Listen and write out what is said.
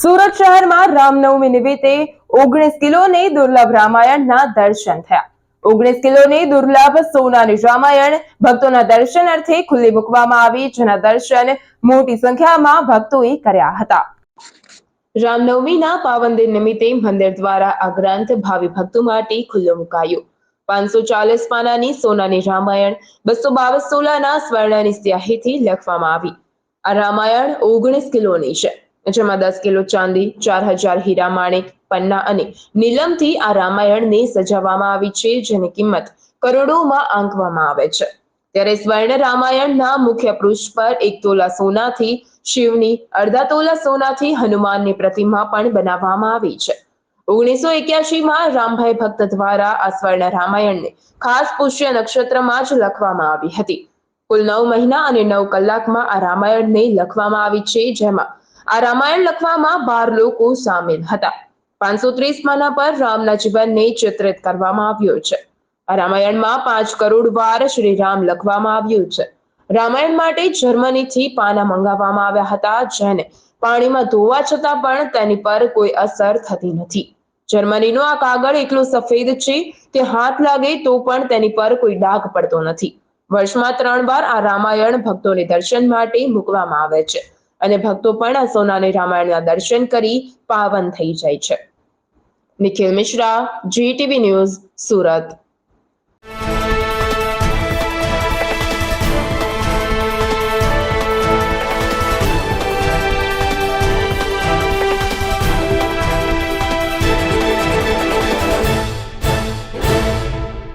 સુરત શહેરમાં રામનવમી નિમિત્તે 19 કિલોની દુર્લભ રામાયણના દર્શન થયા। 19 કિલોની દુર્લભ સોનાની રામાયણ ભક્તોના દર્શન અર્થે ખુલ્લી મૂકવામાં આવી, જેના દર્શન મોટી સંખ્યામાં ભક્તોએ કર્યા હતા। રામનવમીના પાવન દિન નિમિત્તે મંદિર દ્વારા આ ગ્રંથ ભાવિ ભક્તો માટે ખુલ્લો મુકાયો। 540 પાનાની સોનાની રામાયણ 222 તોલાના સ્વર્ણની સ્યાહીથી લખવામાં આવી। આ રામાયણ 19 કિલોની છે, જેમાં 10 કિલો ચાંદી, 4000 હીરા માણેક, પન્ના અને નીલમથી આ રામાયણને સજાવવામાં આવી છે, જેની કિંમત કરોડોમાં આંકવામાં આવે છે। ત્યારે સ્વર્ણ રામાયણના મુખ્ય પૃષ્ઠ પર 1 તોલા સોનાથી શિવની, અડધા તોલા સોનાથી હનુમાનની પ્રતિમા પણ બનાવવામાં આવી છે। 1981માં રામભાઈ ભક્ત દ્વારા આ સ્વર્ણ રામાયણને ખાસ પુષ્ય નક્ષત્રમાં જ લખવામાં આવી હતી। કુલ 9 મહિના અને 9 કલાકમાં આ રામાયણને લખવામાં આવી છે, જેમાં આ રામાયણ લખવામાં 12 લોકો સામેલ હતા। 530 પાના પર રામના જીવનને ચિત્રિત કરવામાં આવ્યું છે। આ રામાયણમાં 5 કરોડ વાર શ્રી રામ લખવામાં આવ્યું છે। રામાયણ માટે જર્મનીથી પાના મંગાવવામાં આવ્યા હતા, જેને પાણીમાં ધોવા છતાં પણ તેની પર કોઈ અસર થતી નથી। જર્મનીનો આ કાગળ એટલો સફેદ છે કે હાથ લાગે તો પણ તેની પર કોઈ ડાઘ પડતો નથી। વર્ષમાં 3 વાર આ રામાયણ ભક્તોને દર્શન માટે મૂકવામાં આવે છે અને ભક્તો પણ આ સોનાની રામાયણના દર્શન કરી પાવન થઈ જાય છે। Nikhil Mishra, GTV news, Surat.